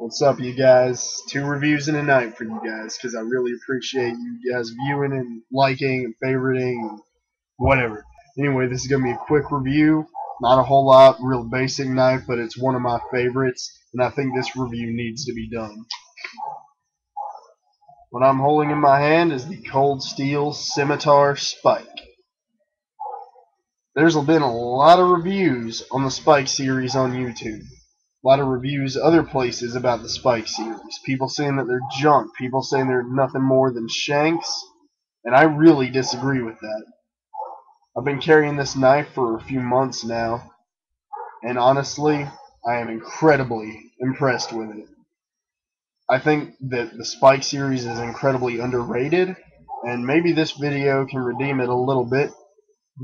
What's up, you guys? 2 reviews in a night for you guys, because I really appreciate you guys viewing and liking and favoriting and whatever. Anyway, this is going to be a quick review. Not a whole lot, real basic knife, but it's one of my favorites, and I think this review needs to be done. What I'm holding in my hand is the Cold Steel Scimitar Spike. There's been a lot of reviews on the Spike series on YouTube. A lot of reviews other places about the Spike series. People saying that they're junk. People saying they're nothing more than shanks. And I really disagree with that. I've been carrying this knife for a few months now. And honestly, I am incredibly impressed with it. I think that the Spike series is incredibly underrated. And maybe this video can redeem it a little bit.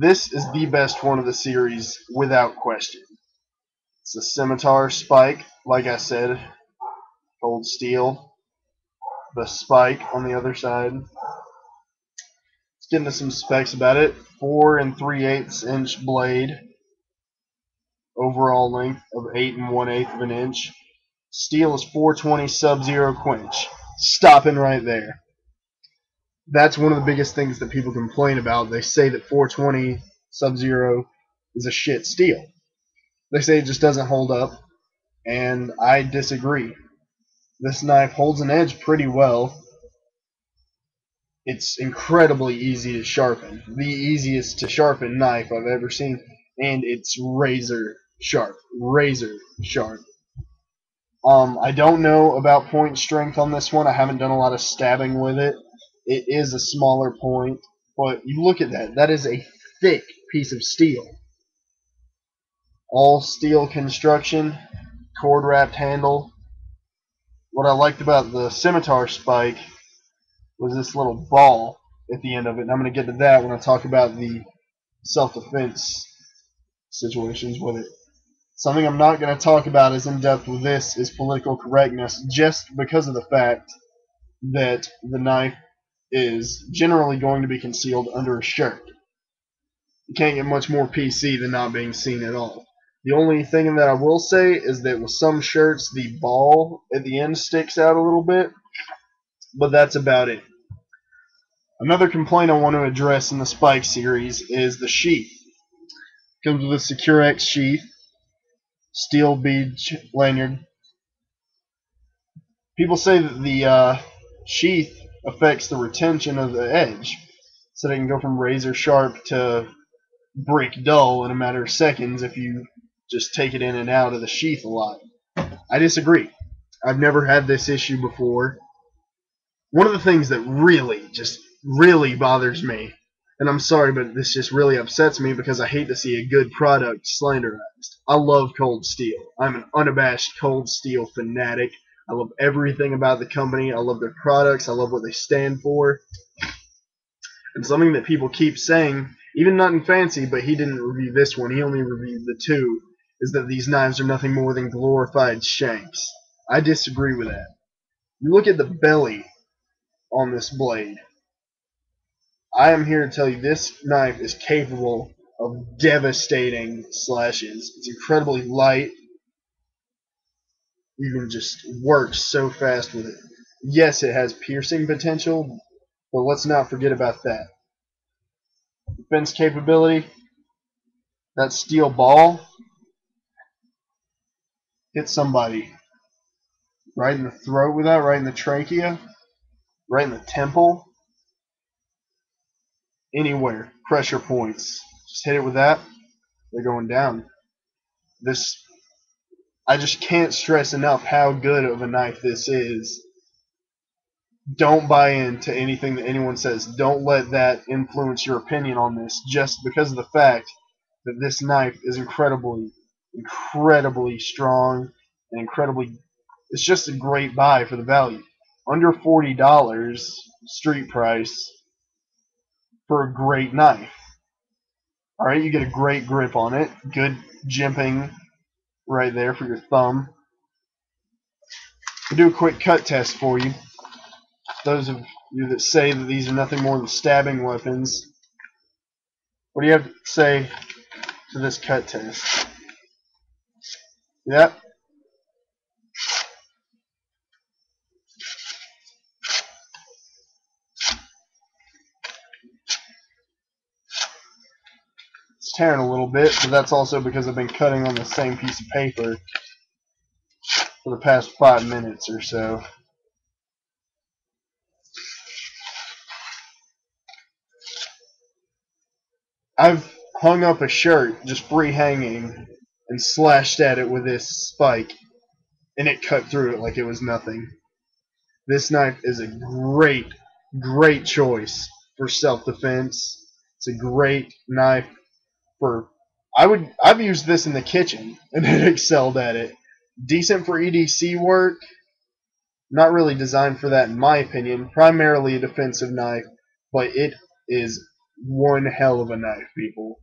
This is the best one of the series without question. It's a Scimitar Spike, like I said, Cold Steel. The Spike on the other side. Let's get into some specs about it. 4 3/8 inch blade. Overall length of 8 1/8 of an inch. Steel is 420 Sub-Zero quench. Stopping right there. That's one of the biggest things that people complain about. They say that 420 Sub-Zero is a shit steel. They say it just doesn't hold up, and I disagree. This knife holds an edge pretty well. It's incredibly easy to sharpen. The easiest to sharpen knife I've ever seen, and it's razor sharp. Razor sharp. I don't know about point strength on this one. I haven't done a lot of stabbing with it. It is a smaller point, but you look at that. That is a thick piece of steel. All steel construction, cord wrapped handle. What I liked about the Scimitar Spike was this little ball at the end of it, and I'm going to get to that when I talk about the self-defense situations with it. Something I'm not going to talk about as in-depth with this is political correctness, just because of the fact that the knife is generally going to be concealed under a shirt. You can't get much more PC than not being seen at all. The only thing that I will say is that with some shirts, the ball at the end sticks out a little bit, but that's about it. Another complaint I want to address in the Spike series is the sheath. It comes with a Secure X sheath, steel bead lanyard. People say that the sheath affects the retention of the edge, so they can go from razor sharp to brick dull in a matter of seconds if you just take it in and out of the sheath a lot. I disagree. I've never had this issue before. One of the things that really bothers me, and I'm sorry, but this just really upsets me because I hate to see a good product slanderized. I love Cold Steel. I'm an unabashed Cold Steel fanatic. I love everything about the company. I love their products. I love what they stand for. And something that people keep saying, even Nothing Fancy, but he didn't review this one, he only reviewed the two, is that these knives are nothing more than glorified shanks. I disagree with that. You look at the belly on this blade. I am here to tell you this knife is capable of devastating slashes. It's incredibly light. You can just work so fast with it. Yes, it has piercing potential, but let's not forget about that. Defense capability. That steel ball hit somebody right in the throat with that, right in the trachea, right in the temple, anywhere. Pressure points. Just hit it with that, they're going down. I just can't stress enough how good of a knife this is. Don't buy into anything that anyone says. Don't let that influence your opinion on this, just because of the fact that this knife is incredibly strong and it's just a great buy for the value. Under $40 street price for a great knife. Alright, you get a great grip on it, good jimping right there for your thumb. I'll do a quick cut test for you. Those of you that say that these are nothing more than stabbing weapons, what do you have to say to this cut test? Yep. tearing a little bit, but that's also because I've been cutting on the same piece of paper for the past 5 minutes or so. I've hung up a shirt just free hanging and slashed at it with this spike, and it cut through it like it was nothing. This knife is a great choice for self-defense. It's a great knife for I've used this in the kitchen and it excelled at it. Decent for EDC work, not really designed for that in my opinion. Primarily a defensive knife, but it is one hell of a knife, people.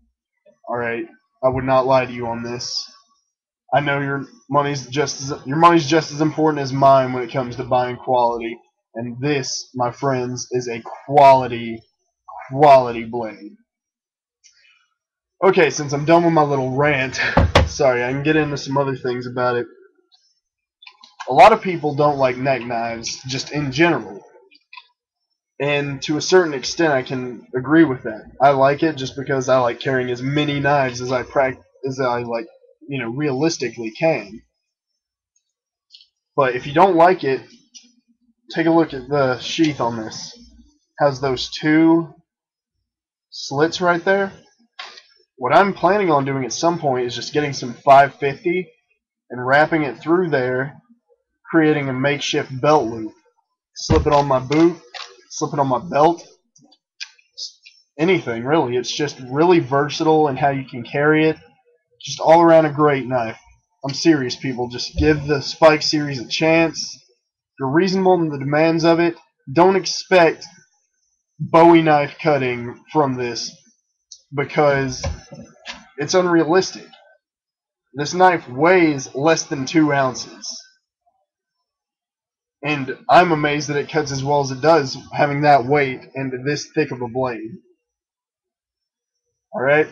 Alright, I would not lie to you on this. I know your money's just as important as mine when it comes to buying quality. And this, my friends, is a quality blade. Okay, since I'm done with my little rant, sorry, I can get into some other things about it. A lot of people don't like neck knives, just in general. And to a certain extent, I can agree with that. I like it just because I like carrying as many knives as I realistically can. But if you don't like it, take a look at the sheath on this. It has those 2 slits right there. What I'm planning on doing at some point is just getting some 550 and wrapping it through there, creating a makeshift belt loop. Slip it on my boot, slip it on my belt, anything really. It's just really versatile in how you can carry it. Just all around a great knife. I'm serious, people. Just give the Spike series a chance. If you're reasonable in the demands of it, don't expect Bowie knife cutting from this because it's unrealistic. This knife weighs less than 2 ounces. And I'm amazed that it cuts as well as it does, having that weight and this thick of a blade. Alright?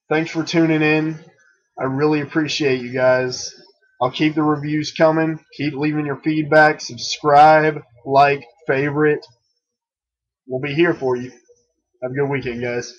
Thanks for tuning in. I really appreciate you guys. I'll keep the reviews coming. Keep leaving your feedback. Subscribe, like, favorite. We'll be here for you. Have a good weekend, guys.